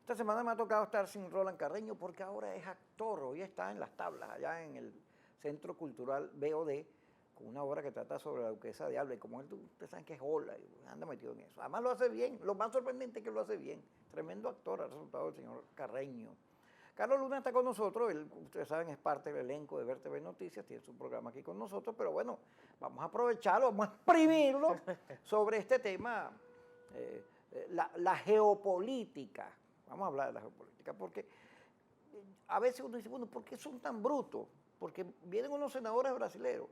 Esta semana me ha tocado estar sin Roland Carreño porque ahora es actor, hoy está en las tablas, allá en el Centro Cultural BOD, con una obra que trata sobre la duquesa de Alba, y como ustedes saben que es hola, y anda metido en eso. Además lo hace bien, lo más sorprendente es que lo hace bien. Tremendo actor ha resultado el señor Carreño. Carlos Luna está con nosotros, él, ustedes saben, es parte del elenco de VerTV Noticias, tiene su programa aquí con nosotros, pero bueno, vamos a aprovecharlo, vamos a exprimirlo sobre este tema, la geopolítica. Vamos a hablar de la geopolítica, porque a veces uno dice, bueno, ¿por qué son tan brutos? Porque vienen unos senadores brasileños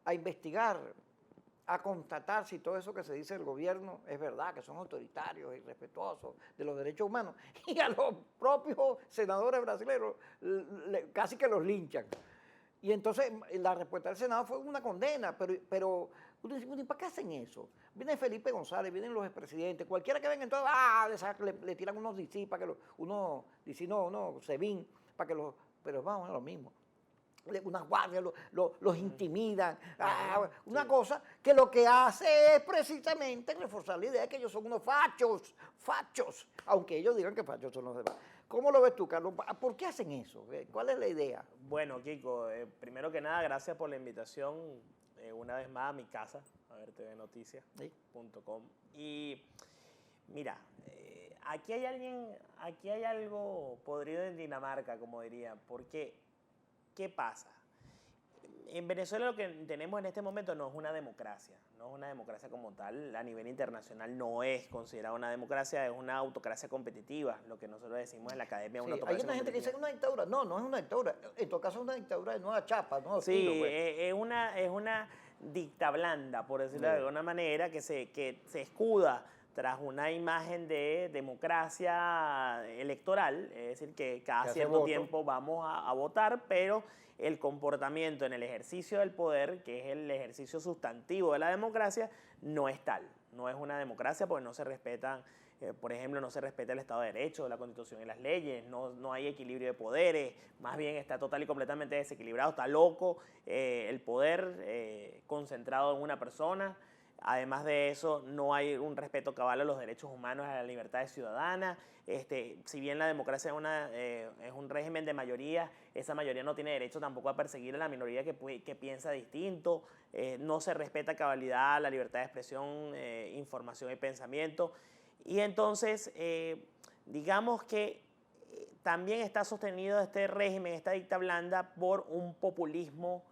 a investigar, a constatar si todo eso que se dice del gobierno es verdad, que son autoritarios y respetuosos de los derechos humanos. Y a los propios senadores brasileños casi que los linchan. Y entonces la respuesta del Senado fue una condena, pero uno dice, ¿y para qué hacen eso? Viene Felipe González, vienen los expresidentes, cualquiera que venga, entonces, le tiran unos DC para que unos DC, no, SEBIN, para que los, pero vamos a lo mismo. Unas guardias los intimidan, una cosa que lo que hace es precisamente reforzar la idea de que ellos son unos fachos, aunque ellos digan que fachos son los demás. ¿Cómo lo ves tú, Carlos? ¿Por qué hacen eso? ¿Cuál es la idea? Bueno, Kiko, primero que nada, gracias por la invitación una vez más a mi casa, a vertvnoticias.com. Y mira, aquí hay algo podrido en Dinamarca, como diría, porque ¿qué pasa? En Venezuela lo que tenemos en este momento no es una democracia como tal, a nivel internacional no es considerada una democracia, es una autocracia competitiva, lo que nosotros decimos en la academia. Sí, hay una gente que dice que es una dictadura, no es una dictadura, en todo caso es una dictadura de nueva chapa, nuevo estilo. Sí, Pues. es una dicta blanda, por decirlo de alguna manera, que se escuda tras una imagen de democracia electoral, es decir, que cada cierto tiempo vamos a votar, pero el comportamiento en el ejercicio del poder, que es el ejercicio sustantivo de la democracia, no es tal. No es una democracia porque no se respetan, por ejemplo, no se respeta el Estado de Derecho, la Constitución y las leyes, no hay equilibrio de poderes, más bien está total y completamente desequilibrado, está loco el poder concentrado en una persona. Además de eso, no hay un respeto cabal a los derechos humanos, a las libertades ciudadanas. Si bien la democracia es un régimen de mayoría, esa mayoría no tiene derecho tampoco a perseguir a la minoría que piensa distinto. No se respeta a cabalidad la libertad de expresión, información y pensamiento. Y entonces, digamos que también está sostenido este régimen, esta dicta blanda, por un populismo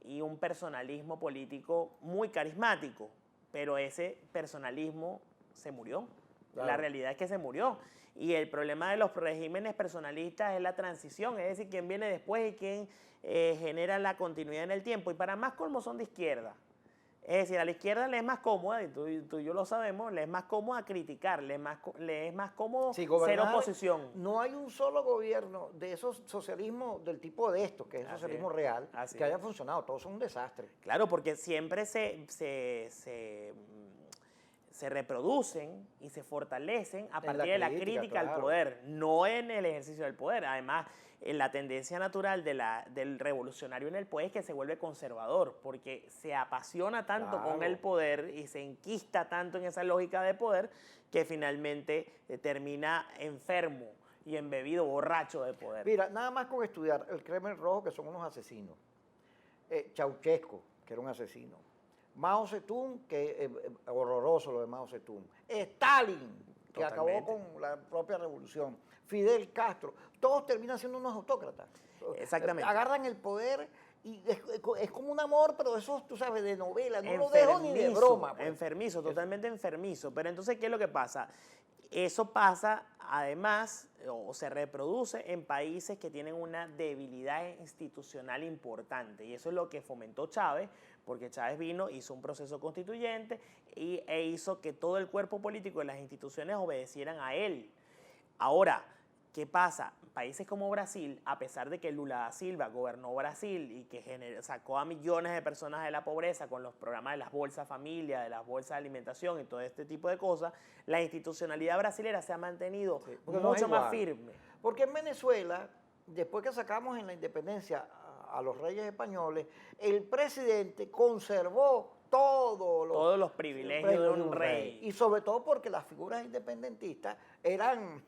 y un personalismo político muy carismático. Pero ese personalismo se murió. Claro. La realidad es que se murió. Y el problema de los regímenes personalistas es la transición, es decir, quién viene después y quién genera la continuidad en el tiempo. Y para más colmo son de izquierda. Es decir, a la izquierda le es más cómoda, y tú y yo lo sabemos, le es más cómoda criticar, le es más cómodo ser oposición. No hay un solo gobierno de esos socialismos del tipo de esto, que es el socialismo real, que haya funcionado. Todos son un desastre. Claro, porque siempre se reproducen y se fortalecen a partir de la crítica al poder, no en el ejercicio del poder. Además, la tendencia natural del revolucionario en el poder es que se vuelve conservador, porque se apasiona tanto con el poder y se enquista tanto en esa lógica de poder que finalmente termina enfermo y embebido, borracho de poder. Mira, nada más con estudiar el Kremlin rojo, que son unos asesinos, Ceausescu, que era un asesino, Mao Zedong, que horroroso lo de Mao Zedong, Stalin, que acabó con la propia revolución, Fidel Castro, todos terminan siendo unos autócratas. Exactamente. Agarran el poder y es como un amor, pero eso, tú sabes, de novela, no lo dejo ni de broma. Pues. Enfermizo, totalmente enfermizo. Pero entonces, ¿qué es lo que pasa? Eso pasa, además, o se reproduce en países que tienen una debilidad institucional importante. Y eso es lo que fomentó Chávez, porque Chávez vino, hizo un proceso constituyente e hizo que todo el cuerpo político de las instituciones obedecieran a él. Ahora, ¿qué pasa? Países como Brasil, a pesar de que Lula da Silva gobernó Brasil y que sacó a millones de personas de la pobreza con los programas de las bolsas familia, de las bolsas de alimentación y todo este tipo de cosas, la institucionalidad brasilera se ha mantenido mucho más firme. Porque en Venezuela, después que sacamos en la independencia a los reyes españoles, el presidente conservó todos los privilegios de un rey. Y sobre todo porque las figuras independentistas eran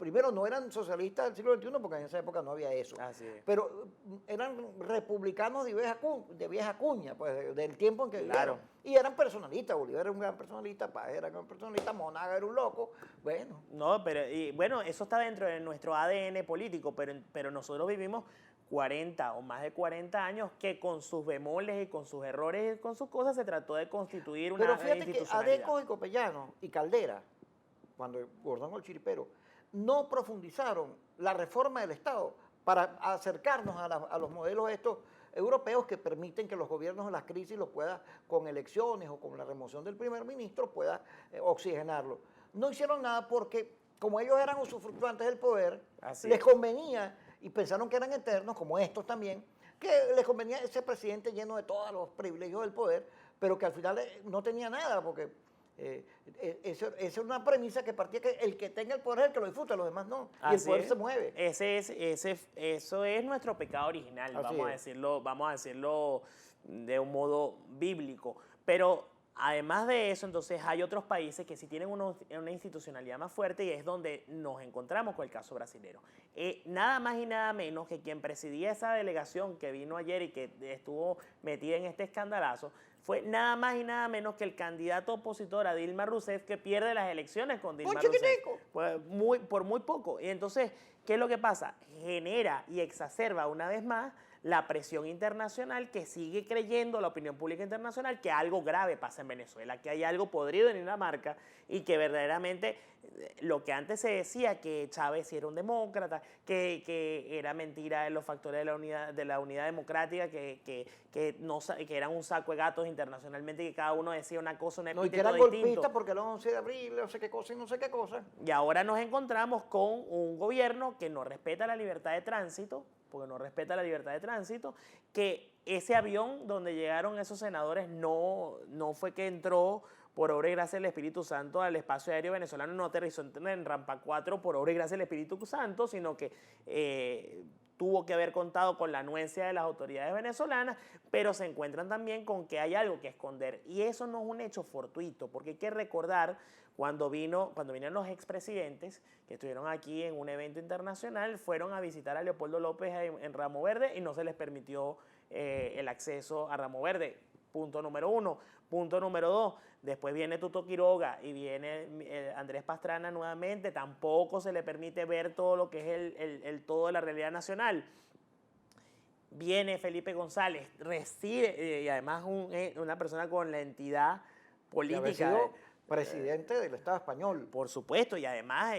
primero no eran socialistas del siglo XXI porque en esa época no había eso. Así es. Pero eran republicanos de vieja cuña, pues del tiempo en que Claro. vivieron. Y eran personalistas, Bolívar era un gran personalista, Páez era un gran personalista, Monaga era un loco, bueno. No, pero y, bueno, eso está dentro de nuestro ADN político, pero nosotros vivimos 40 o más de 40 años que con sus bemoles y con sus errores y con sus cosas se trató de constituir una Pero fíjate que institucionalidad. Adecos y Copellano y Caldera, cuando Gordón el Chiripero, no profundizaron la reforma del Estado para acercarnos a los modelos estos europeos que permiten que los gobiernos en las crisis los pueda, con elecciones o con la remoción del primer ministro, pueda oxigenarlo. No hicieron nada porque, como ellos eran usufructuantes del poder, les convenía, y pensaron que eran eternos, como estos también, que les convenía ese presidente lleno de todos los privilegios del poder, pero que al final no tenía nada, porque esa es una premisa que partía que el que tenga el poder es el que lo disfruta, los demás no, y el poder se mueve. Eso es nuestro pecado original, Así vamos a decirlo de un modo bíblico, pero además de eso, entonces hay otros países que sí tienen una institucionalidad más fuerte y es donde nos encontramos con el caso brasilero. Nada más y nada menos que quien presidía esa delegación que vino ayer y que estuvo metida en este escandalazo fue nada más y nada menos que el candidato opositor a Dilma Rousseff, que pierde las elecciones con Dilma Rousseff. Pues por muy poco. Y entonces, ¿qué es lo que pasa? Genera y exacerba una vez más la presión internacional que sigue creyendo la opinión pública internacional que algo grave pasa en Venezuela, que hay algo podrido en Dinamarca y que verdaderamente lo que antes se decía, que Chávez era un demócrata, que era mentira en los factores de la unidad democrática, que eran un saco de gatos internacionalmente, que cada uno decía una cosa, un epíteto distinto. No, y que eran golpistas porque era el 11 de abril, no sé qué cosa y no sé qué cosa. Y ahora nos encontramos con un gobierno que no respeta la libertad de tránsito, que ese avión donde llegaron esos senadores no fue que entró por obra y gracia del Espíritu Santo al espacio aéreo venezolano, no aterrizó en Rampa 4 por obra y gracia del Espíritu Santo, sino que tuvo que haber contado con la anuencia de las autoridades venezolanas, pero se encuentran también con que hay algo que esconder. Y eso no es un hecho fortuito, porque hay que recordar cuando vinieron los expresidentes que estuvieron aquí en un evento internacional, fueron a visitar a Leopoldo López en Ramo Verde y no se les permitió el acceso a Ramo Verde. Punto número 1. Punto número 2. Después viene Tuto Quiroga y viene Andrés Pastrana nuevamente. Tampoco se le permite ver todo lo que es el todo de la realidad nacional. Viene Felipe González, reside, y además una persona con la entidad política. Presidente del Estado español. Por supuesto, y además,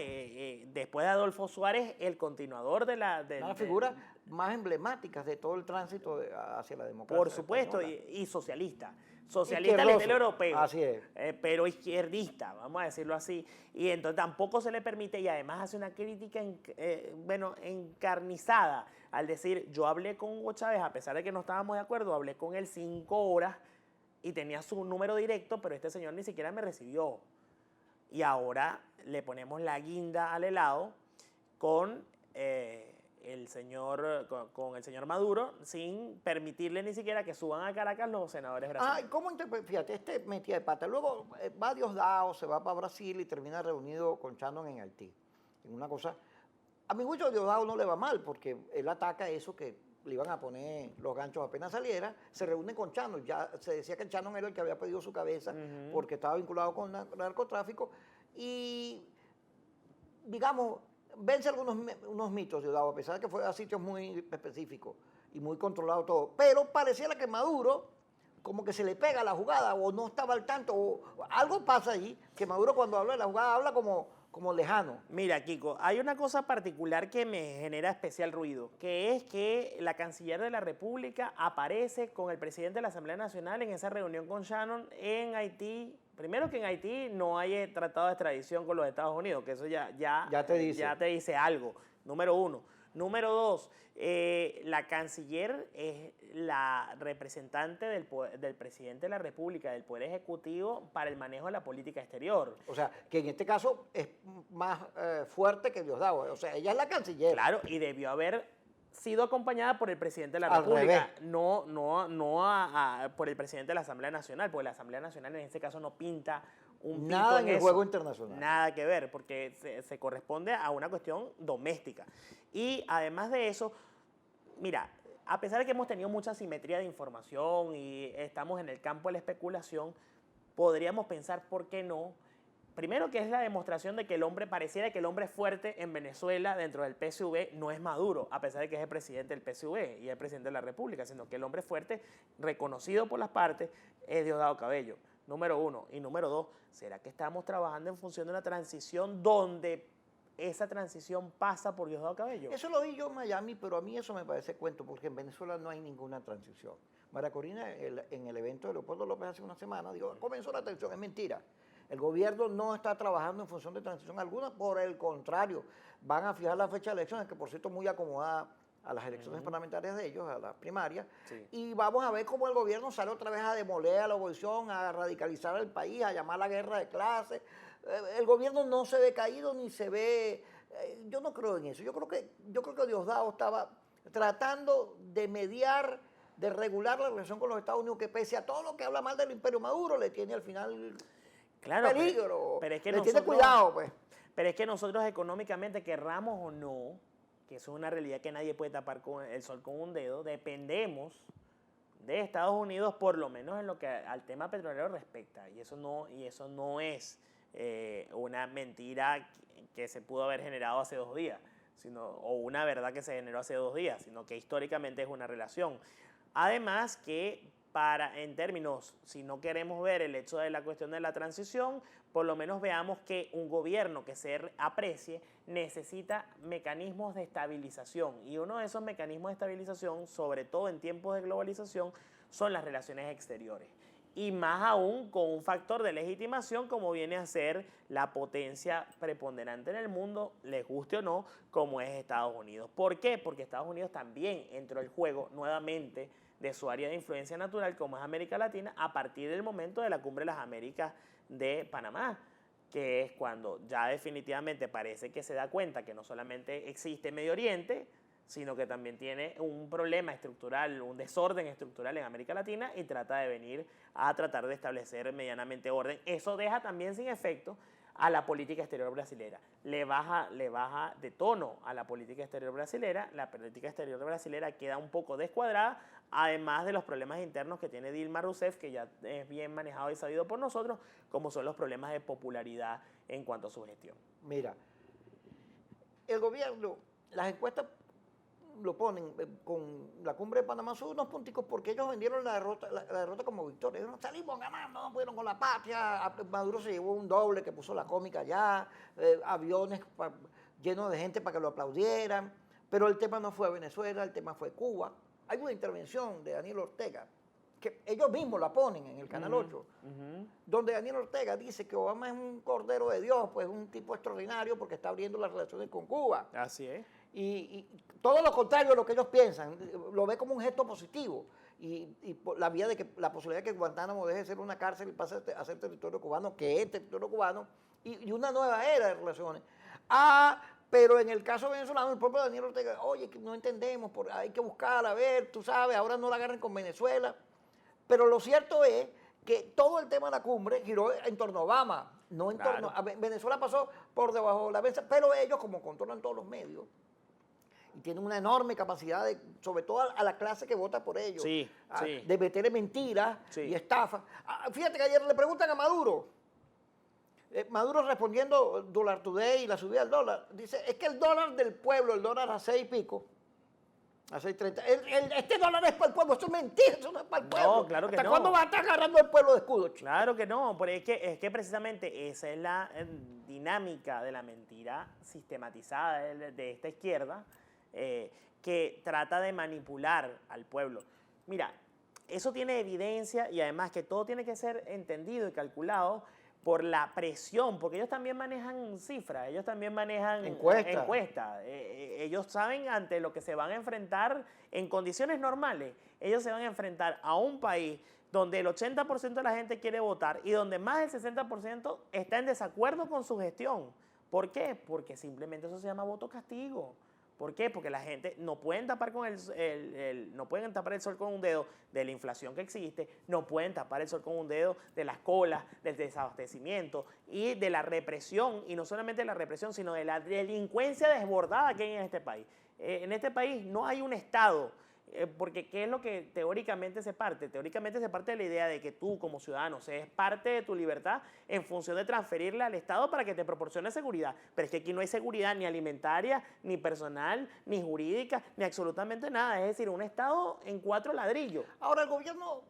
después de Adolfo Suárez, el continuador de la... Una de las figuras más emblemáticas de todo el tránsito hacia la democracia. Por supuesto, y socialista. Socialista al estilo europeo. Así es. Pero izquierdista, vamos a decirlo así. Y entonces tampoco se le permite, y además hace una crítica encarnizada al decir, yo hablé con Hugo Chávez, a pesar de que no estábamos de acuerdo, hablé con él 5 horas, y tenía su número directo, pero este señor ni siquiera me recibió. Y ahora le ponemos la guinda al helado con el señor Maduro, sin permitirle ni siquiera que suban a Caracas los senadores brasileños. ¿Cómo fíjate, metía de pata. Luego va Diosdado, se va para Brasil y termina reunido con Shannon en Haití. En una cosa, a mi juicio Diosdado no le va mal, porque él ataca eso que le iban a poner los ganchos apenas saliera, se reúnen con Shannon. Ya se decía que Shannon era el que había pedido su cabeza porque estaba vinculado con narcotráfico. Y, digamos, vence unos mitos, Diosdado, a pesar de que fue a sitios muy específicos y muy controlado todo. Pero pareciera que Maduro como que se le pega la jugada o no estaba al tanto, o algo pasa ahí, que Maduro cuando habla de la jugada habla como lejano. Mira, Kiko, hay una cosa particular que me genera especial ruido, que es que la canciller de la República aparece con el presidente de la Asamblea Nacional en esa reunión con Shannon en Haití. Primero que en Haití no hay tratado de extradición con los Estados Unidos, que eso ya te dice algo, número 1. Número 2, la canciller es la representante del presidente de la República, del Poder Ejecutivo, para el manejo de la política exterior. O sea, que en este caso es más fuerte que Diosdado. O sea, ella es la canciller. Claro, y debió haber sido acompañada por el presidente de la República, no por el presidente de la Asamblea Nacional, porque la Asamblea Nacional en este caso no pinta un pito Nada en el eso. juego internacional. Nada que ver, porque se corresponde a una cuestión doméstica. Y además de eso, mira, a pesar de que hemos tenido mucha simetría de información y estamos en el campo de la especulación, podríamos pensar, ¿por qué no? Primero, que es la demostración de que pareciera que el hombre fuerte en Venezuela, dentro del PSV, no es Maduro, a pesar de que es el presidente del PSV y el presidente de la República, sino que el hombre fuerte, reconocido por las partes, es Diosdado Cabello, número uno. Y número dos, ¿será que estamos trabajando en función de una transición donde esa transición pasa por Diosdado Cabello? Eso lo vi yo en Miami, pero a mí eso me parece cuento, porque en Venezuela no hay ninguna transición. María Corina, en el evento de Leopoldo López hace una semana, dijo, comenzó la transición, es mentira. El gobierno no está trabajando en función de transición alguna, por el contrario, van a fijar la fecha de elecciones, que por cierto muy acomodada a las elecciones parlamentarias de ellos, a las primarias, y vamos a ver cómo el gobierno sale otra vez a demoler a la oposición, a radicalizar al país, a llamar a la guerra de clases. El gobierno no se ve caído ni se ve... yo no creo en eso. Yo creo que Diosdado estaba tratando de mediar, de regular la relación con los Estados Unidos, que pese a todo lo que habla mal del imperio Maduro, le tiene al final peligro, pero es que le tiene cuidado, pues. Pero es que nosotros económicamente, querramos o no, que eso es una realidad que nadie puede tapar con el sol con un dedo, dependemos de Estados Unidos, por lo menos en lo que al tema petrolero respecta. Y eso no es una mentira que se pudo haber generado hace 2 días, o una verdad que se generó hace 2 días, sino que históricamente es una relación. Además que en términos, si no queremos ver el hecho de la cuestión de la transición, por lo menos veamos que un gobierno que se aprecie necesita mecanismos de estabilización. Y uno de esos mecanismos de estabilización, sobre todo en tiempos de globalización, son las relaciones exteriores. Y más aún con un factor de legitimación como viene a ser la potencia preponderante en el mundo, les guste o no, como es Estados Unidos. ¿Por qué? Porque Estados Unidos también entró al juego nuevamente de su área de influencia natural, como es América Latina, a partir del momento de la Cumbre de las Américas de Panamá, que es cuando ya definitivamente parece que se da cuenta que no solamente existe Medio Oriente, sino que también tiene un problema estructural, un desorden estructural en América Latina y trata de venir a tratar de establecer medianamente orden. Eso deja también sin efecto a la política exterior brasilera. Le baja de tono a la política exterior brasilera. La política exterior brasilera queda un poco descuadrada, además de los problemas internos que tiene Dilma Rousseff, que ya es bien manejado y sabido por nosotros, como son los problemas de popularidad en cuanto a su gestión. Mira, el gobierno, las encuestas lo ponen con la Cumbre de Panamá, son unos punticos porque ellos vendieron la derrota como victoria. Ellos salimos ganando, no pudieron con la patria. Maduro se llevó un doble que puso la cómica allá, aviones llenos de gente para que lo aplaudieran. Pero el tema no fue Venezuela, el tema fue Cuba. Hay una intervención de Daniel Ortega, que ellos mismos la ponen en el Canal 8, donde Daniel Ortega dice que Obama es un cordero de Dios, pues un tipo extraordinario porque está abriendo las relaciones con Cuba. Así es. Y todo lo contrario de lo que ellos piensan, lo ve como un gesto positivo. Y por la vía de que la posibilidad de que Guantánamo deje de ser una cárcel y pase a ser territorio cubano, que es territorio cubano, y una nueva era de relaciones. Pero en el caso venezolano, el propio Daniel Ortega, oye, que no entendemos, hay que buscar, a ver, tú sabes, ahora no la agarren con Venezuela. Pero lo cierto es que todo el tema de la cumbre giró en torno a Obama, no en torno a Venezuela. Pasó por debajo de la mesa, pero ellos, como controlan todos los medios, y tienen una enorme capacidad, sobre todo a la clase que vota por ellos, de meterle mentiras y estafas. Fíjate que ayer le preguntan a Maduro, Maduro respondiendo Dollar Today y la subida del dólar, dice, es que el dólar del pueblo, el dólar a 6 y pico, a 6.30, este dólar es para el pueblo, esto es mentira, eso no es para el pueblo. No, claro que ¿Hasta no. cuándo va a estar agarrando el pueblo de escudo, chico? Claro que no, porque es que precisamente esa es la dinámica de la mentira sistematizada de esta izquierda, que trata de manipular al pueblo. Mira, eso tiene evidencia y además que todo tiene que ser entendido y calculado por la presión, porque ellos también manejan cifras, ellos también manejan encuestas. Ellos saben ante lo que se van a enfrentar en condiciones normales. Ellos se van a enfrentar a un país donde el 80% de la gente quiere votar y donde más del 60% está en desacuerdo con su gestión. ¿Por qué? Porque simplemente eso se llama voto castigo. ¿Por qué? Porque la gente no pueden tapar no pueden tapar el sol con un dedo de la inflación que existe, no pueden tapar el sol con un dedo de las colas, del desabastecimiento y de la represión, y no solamente de la represión, sino de la delincuencia desbordada que hay en este país. En este país no hay un Estado, porque ¿qué es lo que teóricamente se parte? Teóricamente se parte de la idea de que tú como ciudadano seas parte de tu libertad en función de transferirla al Estado para que te proporcione seguridad. Pero es que aquí no hay seguridad ni alimentaria, ni personal, ni jurídica, ni absolutamente nada. Es decir, un Estado en 4 ladrillos. Ahora el gobierno,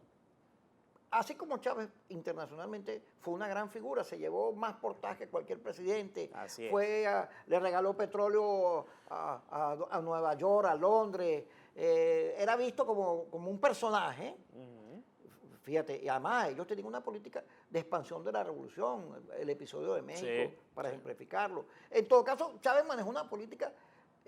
así como Chávez internacionalmente fue una gran figura, se llevó más portaje que cualquier presidente, Así es. le regaló petróleo a Nueva York, a Londres, era visto como un personaje. Fíjate, y además ellos tenían una política de expansión de la revolución, el episodio de México, Sí, para ejemplificarlo. En todo caso, Chávez manejó una política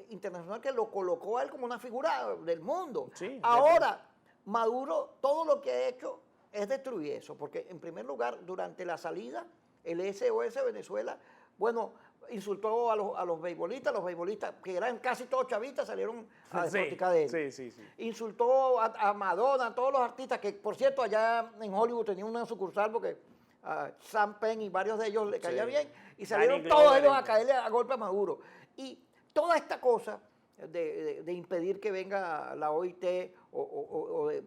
internacional que lo colocó a él como una figura del mundo. Sí, Ahora, Maduro, todo lo que ha hecho es destruir eso, porque en primer lugar, durante la salida, el SOS Venezuela, bueno, insultó a los beisbolistas que eran casi todos chavistas, salieron a despotricar de él. Sí. Insultó a Madonna, a todos los artistas, que por cierto allá en Hollywood tenía una sucursal porque a Sam Penn y varios de ellos le caía bien, y salieron Danny todos Glover, ellos a caerle a golpe a Maduro. Y toda esta cosa de impedir que venga la OIT o de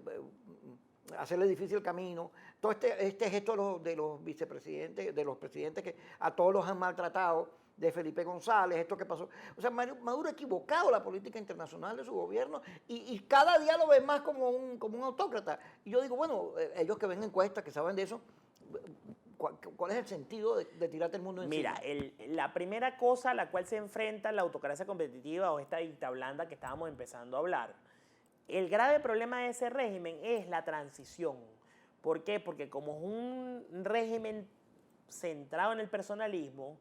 hacerle difícil el camino, todo este gesto de los vicepresidentes, de los presidentes que a todos los han maltratado, de Felipe González, esto que pasó. O sea, Maduro ha equivocado la política internacional de su gobierno y cada día lo ven más como un autócrata. Y yo digo, bueno, ellos que ven encuestas, que saben de eso, ¿cuál es el sentido de tirarte el mundo encima? Mira, la primera cosa a la cual se enfrenta la autocracia competitiva o esta dicta blanda que estábamos empezando a hablar, el grave problema de ese régimen es la transición. ¿Por qué? Porque como es un régimen centrado en el personalismo,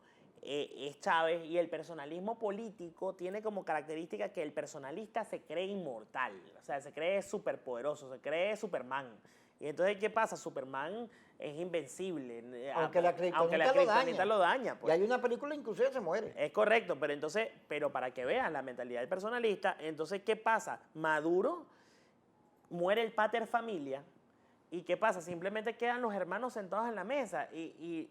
es Chávez, y el personalismo político tiene como característica que el personalista se cree inmortal, o sea, se cree superpoderoso, se cree Superman. Y entonces, ¿qué pasa? Superman es invencible. Aunque la kriptonita lo daña. Pues. Y hay una película inclusive se muere. Es correcto, pero para que vean la mentalidad del personalista, entonces, ¿qué pasa? Maduro muere el pater familia. ¿Y qué pasa? Simplemente quedan los hermanos sentados en la mesa y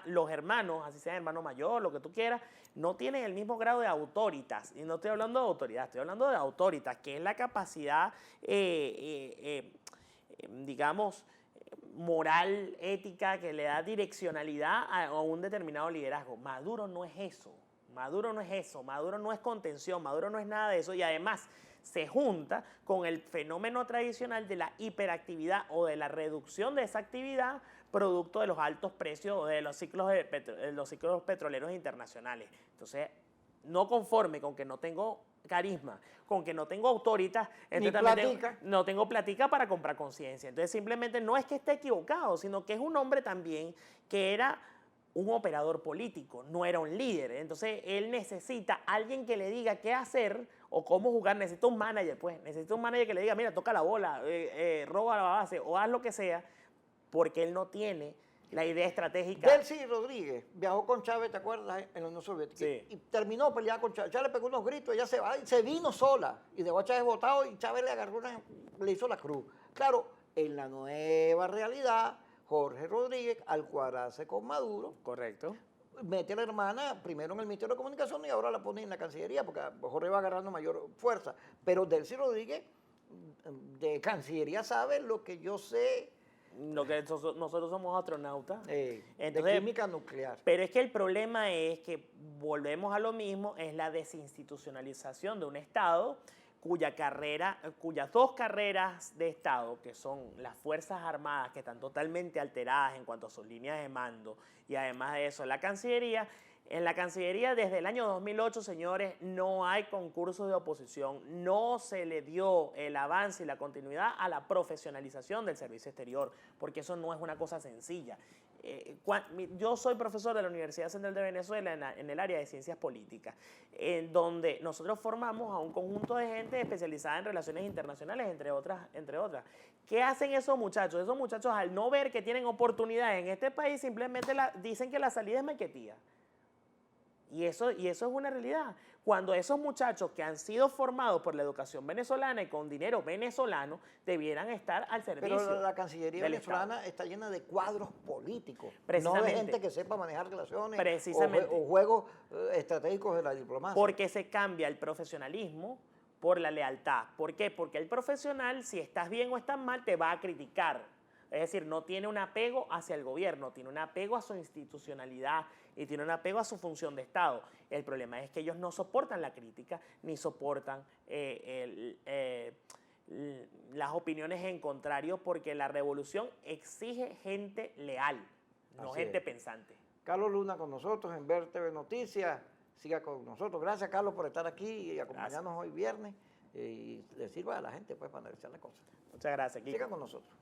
los hermanos, así sea hermano mayor, lo que tú quieras, no tienen el mismo grado de autoritas. Y no estoy hablando de autoridad, estoy hablando de autoritas, que es la capacidad, digamos, moral, ética, que le da direccionalidad a un determinado liderazgo. Maduro no es eso. Maduro no es contención, Maduro no es nada de eso y además se junta con el fenómeno tradicional de la hiperactividad o de la reducción de esa actividad producto de los altos precios o de los ciclos petroleros internacionales. Entonces, no conforme con que no tengo carisma, con que no tengo autoridad, no tengo platica para comprar conciencia. Entonces, simplemente no es que esté equivocado, sino que es un hombre también que era un operador político, no era un líder. Entonces, él necesita alguien que le diga qué hacer o cómo jugar. Necesita un manager, pues. Necesita un manager que le diga, mira, toca la bola, roba la base o haz lo que sea, porque él no tiene la idea estratégica. Delcy Rodríguez viajó con Chávez, ¿te acuerdas? En la Unión Soviética. Sí. Y terminó peleando con Chávez. Chávez le pegó unos gritos, ella se va y se vino sola. Y dejó a Chávez botado y Chávez le hizo la cruz. Claro, en la nueva realidad, Jorge Rodríguez, al cuadrarse con Maduro, correcto, mete a la hermana primero en el Ministerio de Comunicación y ahora la pone en la Cancillería, porque Jorge va agarrando mayor fuerza. Pero Delcy Rodríguez de Cancillería sabe lo que yo sé. Lo que nosotros somos astronautas. De química nuclear. Pero es que el problema es que, volvemos a lo mismo, es la desinstitucionalización de un Estado cuyas dos carreras de Estado, que son las Fuerzas Armadas, que están totalmente alteradas en cuanto a sus líneas de mando, y además de eso, la Cancillería. En la Cancillería, desde el año 2008, señores, no hay concursos de oposición, no se le dio el avance y la continuidad a la profesionalización del servicio exterior, porque eso no es una cosa sencilla. Yo soy profesor de la Universidad Central de Venezuela en el área de ciencias políticas, en donde nosotros formamos a un conjunto de gente especializada en relaciones internacionales, entre otras. ¿Qué hacen esos muchachos? Esos muchachos, al no ver que tienen oportunidades en este país, simplemente dicen que la salida es Maiquetía. Y eso es una realidad. Cuando esos muchachos que han sido formados por la educación venezolana y con dinero venezolano debieran estar al servicio. Pero la Cancillería del venezolana Estado. está llena de cuadros políticos, no de Precisamente. gente que sepa manejar relaciones Precisamente. o juegos estratégicos de la diplomacia. Porque se cambia el profesionalismo por la lealtad. ¿Por qué? Porque el profesional, si estás bien o estás mal, te va a criticar. Es decir, no tiene un apego hacia el gobierno, tiene un apego a su institucionalidad y tiene un apego a su función de Estado. El problema es que ellos no soportan la crítica ni soportan las opiniones en contrario, porque la revolución exige gente leal, no Así gente es. pensante. Carlos Luna con nosotros en Ver TV Noticias. Siga con nosotros. Gracias, Carlos, por estar aquí y acompañarnos hoy viernes y le sirva a la gente pues, para analizar las cosas. Muchas gracias, Kiko. Siga con nosotros.